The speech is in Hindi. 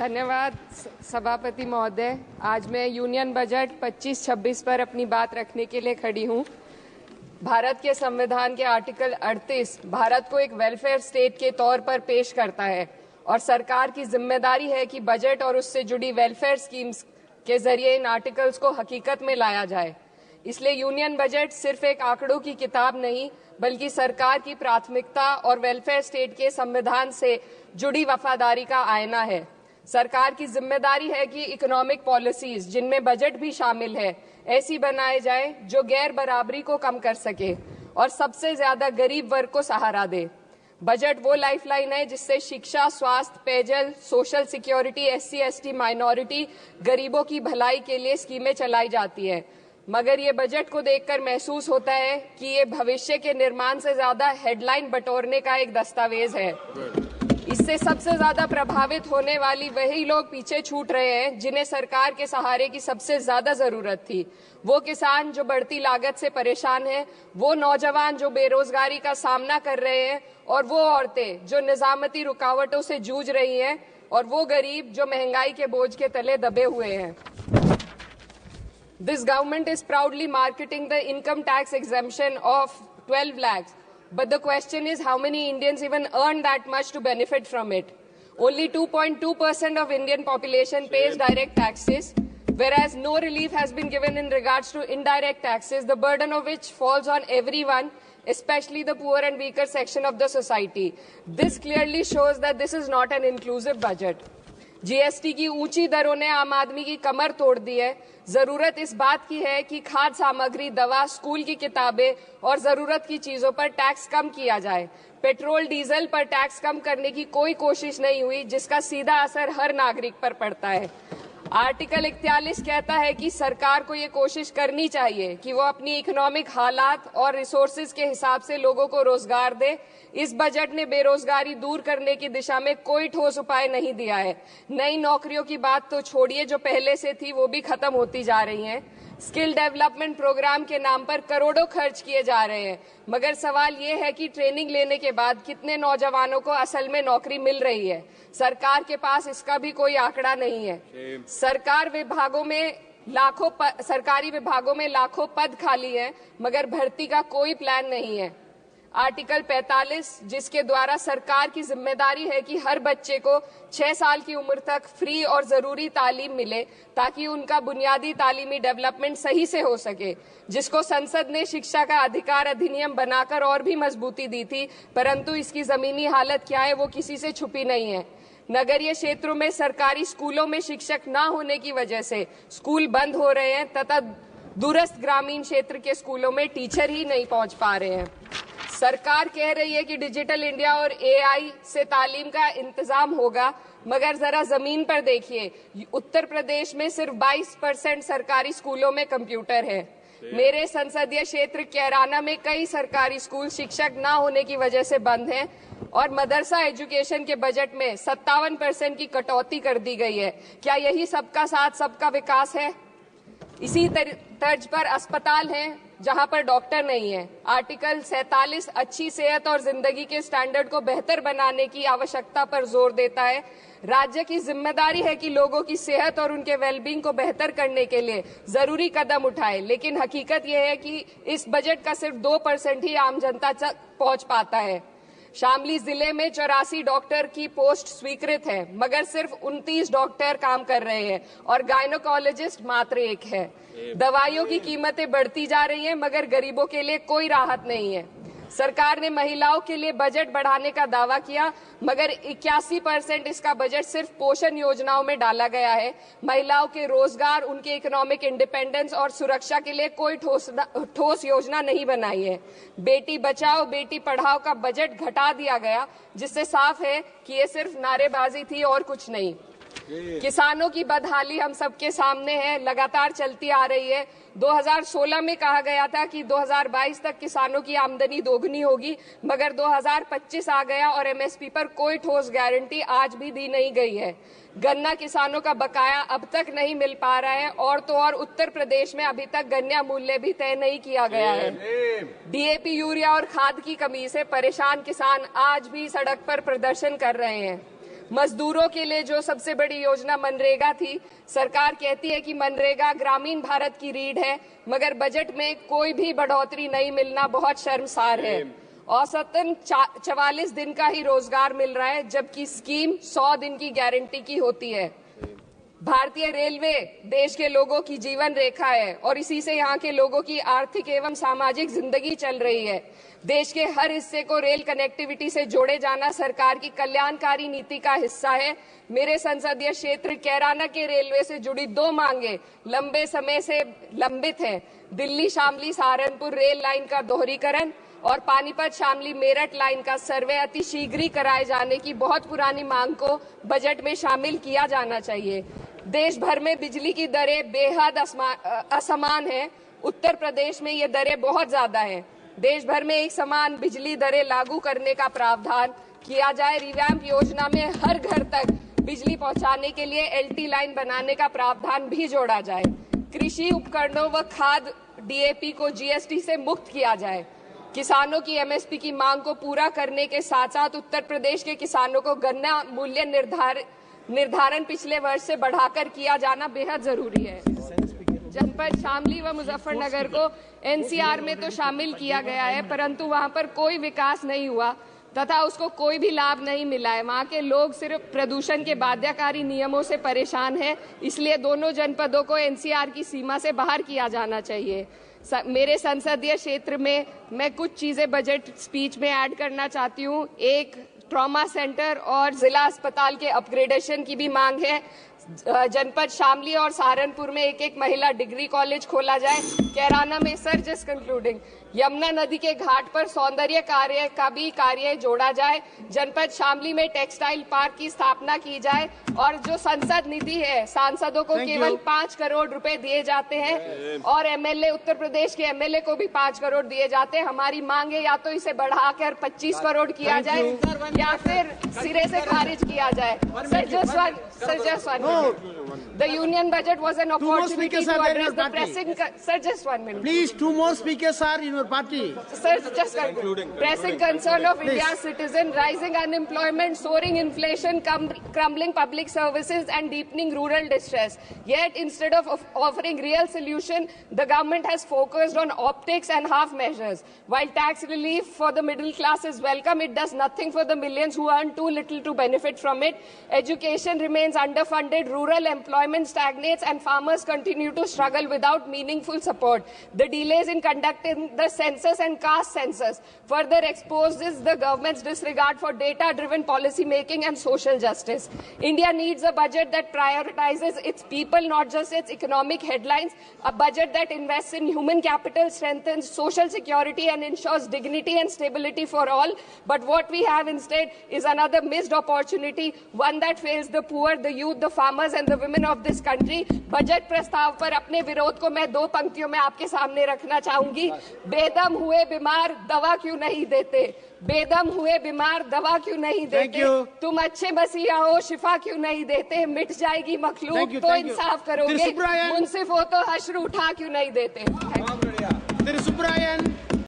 धन्यवाद सभापति महोदय। आज मैं यूनियन बजट 25-26 पर अपनी बात रखने के लिए खड़ी हूँ। भारत के संविधान के आर्टिकल 38 भारत को एक वेलफेयर स्टेट के तौर पर पेश करता है और सरकार की जिम्मेदारी है कि बजट और उससे जुड़ी वेलफेयर स्कीम्स के जरिए इन आर्टिकल्स को हकीकत में लाया जाए। इसलिए यूनियन बजट सिर्फ एक आंकड़ों की किताब नहीं, बल्कि सरकार की प्राथमिकता और वेलफेयर स्टेट के संविधान से जुड़ी वफादारी का आईना है। सरकार की जिम्मेदारी है कि इकोनॉमिक पॉलिसीज, जिनमें बजट भी शामिल है, ऐसी बनाए जाए जो गैर बराबरी को कम कर सके और सबसे ज्यादा गरीब वर्ग को सहारा दे। बजट वो लाइफलाइन है जिससे शिक्षा, स्वास्थ्य, पेयजल, सोशल सिक्योरिटी, SC/ST माइनॉरिटी, गरीबों की भलाई के लिए स्कीमें चलाई जाती है। मगर ये बजट को देखकर महसूस होता है कि ये भविष्य के निर्माण से ज्यादा हेडलाइन बटोरने का एक दस्तावेज है। इससे सबसे ज्यादा प्रभावित होने वाली वही लोग पीछे छूट रहे हैं जिन्हें सरकार के सहारे की सबसे ज्यादा जरूरत थी। वो किसान जो बढ़ती लागत से परेशान हैं, वो नौजवान जो बेरोजगारी का सामना कर रहे हैं और वो औरतें जो निजामती रुकावटों से जूझ रही हैं और वो गरीब जो महंगाई के बोझ के तले दबे हुए हैं। This government is proudly marketing the income tax exemption of 12 lakhs. But the question is, how many Indians even earn that much to benefit from it? Only 2.2% of Indian population pays direct taxes, whereas no relief has been given in regards to indirect taxes, the burden of which falls on everyone, especially the poor and weaker section of the society. This clearly shows that this is not an inclusive budget. GST की ऊंची दरों ने आम आदमी की कमर तोड़ दी है। जरूरत इस बात की है कि खाद्य सामग्री, दवा, स्कूल की किताबें और जरूरत की चीजों पर टैक्स कम किया जाए। पेट्रोल, डीजल पर टैक्स कम करने की कोई कोशिश नहीं हुई, जिसका सीधा असर हर नागरिक पर पड़ता है। आर्टिकल 41 कहता है कि सरकार को ये कोशिश करनी चाहिए कि वो अपनी इकोनॉमिक हालात और रिसोर्सेज के हिसाब से लोगों को रोजगार दे। इस बजट ने बेरोजगारी दूर करने की दिशा में कोई ठोस उपाय नहीं दिया है। नई नौकरियों की बात तो छोड़िए, जो पहले से थी वो भी खत्म होती जा रही हैं। स्किल डेवलपमेंट प्रोग्राम के नाम पर करोड़ों खर्च किए जा रहे हैं, मगर सवाल ये है कि ट्रेनिंग लेने के बाद कितने नौजवानों को असल में नौकरी मिल रही है। सरकार के पास इसका भी कोई आंकड़ा नहीं है। सरकारी विभागों में लाखों पद खाली हैं, मगर भर्ती का कोई प्लान नहीं है। आर्टिकल 45, जिसके द्वारा सरकार की जिम्मेदारी है कि हर बच्चे को 6 साल की उम्र तक फ्री और जरूरी तालीम मिले ताकि उनका बुनियादी तालीमी डेवलपमेंट सही से हो सके, जिसको संसद ने शिक्षा का अधिकार अधिनियम बनाकर और भी मजबूती दी थी, परंतु इसकी जमीनी हालत क्या है वो किसी से छुपी नहीं है। नगरीय क्षेत्रों में सरकारी स्कूलों में शिक्षक न होने की वजह से स्कूल बंद हो रहे हैं तथा दूरस्थ ग्रामीण क्षेत्र के स्कूलों में टीचर ही नहीं पहुंच पा रहे हैं। सरकार कह रही है कि डिजिटल इंडिया और AI से तालीम का इंतजाम होगा, मगर जरा जमीन पर देखिए, उत्तर प्रदेश में सिर्फ 22% सरकारी स्कूलों में कंप्यूटर है। मेरे संसदीय क्षेत्र कैराना में कई सरकारी स्कूल शिक्षक न होने की वजह से बंद हैं और मदरसा एजुकेशन के बजट में 57% की कटौती कर दी गई है। क्या यही सबका साथ सबका विकास है? इसी तर्ज पर अस्पताल हैं जहां पर डॉक्टर नहीं है। आर्टिकल 47 अच्छी सेहत और जिंदगी के स्टैंडर्ड को बेहतर बनाने की आवश्यकता पर जोर देता है। राज्य की जिम्मेदारी है कि लोगों की सेहत और उनके वेलबींग को बेहतर करने के लिए जरूरी कदम उठाए, लेकिन हकीकत यह है कि इस बजट का सिर्फ 2% ही आम जनता तक पहुंच पाता है। शामली जिले में 84 डॉक्टर की पोस्ट स्वीकृत है, मगर सिर्फ 29 डॉक्टर काम कर रहे हैं और गायनोकोलॉजिस्ट मात्र 1 है। दवाइयों की कीमतें बढ़ती जा रही हैं, मगर गरीबों के लिए कोई राहत नहीं है। सरकार ने महिलाओं के लिए बजट बढ़ाने का दावा किया, मगर 81% इसका बजट सिर्फ पोषण योजनाओं में डाला गया है। महिलाओं के रोजगार, उनके इकोनॉमिक इंडिपेंडेंस और सुरक्षा के लिए कोई ठोस योजना नहीं बनाई है। बेटी बचाओ बेटी पढ़ाओ का बजट घटा दिया गया, जिससे साफ है कि ये सिर्फ नारेबाजी थी और कुछ नहीं। किसानों की बदहाली हम सबके सामने है, लगातार चलती आ रही है। 2016 में कहा गया था कि 2022 तक किसानों की आमदनी दोगुनी होगी, मगर 2025 आ गया और MSP पर कोई ठोस गारंटी आज भी दी नहीं गई है। गन्ना किसानों का बकाया अब तक नहीं मिल पा रहा है और तो और उत्तर प्रदेश में अभी तक गन्ना मूल्य भी तय नहीं किया गया है। DAP, यूरिया और खाद की कमी से परेशान किसान आज भी सड़क पर प्रदर्शन कर रहे हैं। मजदूरों के लिए जो सबसे बड़ी योजना मनरेगा थी, सरकार कहती है कि मनरेगा ग्रामीण भारत की रीढ़ है, मगर बजट में कोई भी बढ़ोतरी नहीं मिलना बहुत शर्मसार है। औसतन 44 दिन का ही रोजगार मिल रहा है, जबकि स्कीम 100 दिन की गारंटी की होती है। भारतीय रेलवे देश के लोगों की जीवन रेखा है और इसी से यहाँ के लोगों की आर्थिक एवं सामाजिक जिंदगी चल रही है। देश के हर हिस्से को रेल कनेक्टिविटी से जोड़े जाना सरकार की कल्याणकारी नीति का हिस्सा है। मेरे संसदीय क्षेत्र कैराना के रेलवे से जुड़ी 2 मांगे लंबे समय से लंबित हैं। दिल्ली शामली सहारनपुर रेल लाइन का दोहरीकरण और पानीपत शामली मेरठ लाइन का सर्वे अति शीघ्र ही कराए जाने की बहुत पुरानी मांग को बजट में शामिल किया जाना चाहिए। देश भर में बिजली की दरें बेहद असमान है। उत्तर प्रदेश में ये दरें बहुत ज्यादा हैं। देश भर में एक समान बिजली दरें लागू करने का प्रावधान किया जाए। रिवैम्प योजना में हर घर तक बिजली पहुंचाने के लिए एलटी लाइन बनाने का प्रावधान भी जोड़ा जाए। कृषि उपकरणों व खाद डीएपी को जीएसटी से मुक्त किया जाए। किसानों की एमएसपी की मांग को पूरा करने के साथ साथ उत्तर प्रदेश के किसानों को गन्ना मूल्य निर्धारण पिछले वर्ष से बढ़ाकर किया जाना बेहद जरूरी है। जनपद शामली व मुजफ्फरनगर को एनसीआर में तो शामिल किया गया है, परंतु वहां पर कोई विकास नहीं हुआ तथा उसको कोई भी लाभ नहीं मिला है। वहां के लोग सिर्फ प्रदूषण के बाध्यकारी नियमों से परेशान हैं, इसलिए दोनों जनपदों को एनसीआर की सीमा से बाहर किया जाना चाहिए। मेरे संसदीय क्षेत्र में मैं कुछ चीजें बजट स्पीच में ऐड करना चाहती हूँ। एक, ट्रॉमा सेंटर और जिला अस्पताल के अपग्रेडेशन की भी मांग है। जनपद शामली और सहारनपुर में एक महिला डिग्री कॉलेज खोला जाए। कैराना में सर जस्ट कंक्लूडिंग, यमुना नदी के घाट पर सौंदर्य कार्य का भी कार्य जोड़ा जाए। जनपद शामली में टेक्सटाइल पार्क की स्थापना की जाए और जो संसद निधि है, सांसदों को केवल 5 करोड़ रुपए दिए जाते हैं और एमएलए, उत्तर प्रदेश के एमएलए को भी 5 करोड़ दिए जाते हैं। हमारी मांग है या तो इसे बढ़ाकर 25 करोड़ किया जाए या फिर सिरे से खारिज किया जाए। Sir just one The union budget was an opportunity to address the pressing. Sir, just 1 minute. Please, 2 more speakers are in your party. Sir, just concluding. Pressing concern of India's citizen, rising unemployment, soaring inflation, crumbling public services, and deepening rural distress. Yet, instead of offering real solution, the government has focused on optics and half measures. While tax relief for the middle class is welcome, it does nothing for the millions who earn too little to benefit from it. Education remains underfunded. Rural employment stagnates and farmers continue to struggle without meaningful support. The delays in conducting the census and caste census further exposes the government's disregard for data-driven policy making and social justice. India needs a budget that prioritizes its people, not just its economic headlines, a budget that invests in human capital, strengthens social security and ensures dignity and stability for all. But what we have instead is another missed opportunity, one that fails the poor, the youth, the farmers and the women of this country. Budget प्रस्ताव पर अपने विरोध को मैं 2 पंक्तियों में आपके सामने रखना चाहूंगी। बेदम हुए बीमार दवा क्यों नहीं देते? बेदम हुए बीमार दवा क्यों नहीं देते? तुम अच्छे मसीहा हो, शिफा क्यों नहीं देते? मिट जाएगी मखलूक तो इंसाफ करोगे, मुंसिफ हो तो हश्र उठा क्यों नहीं देते?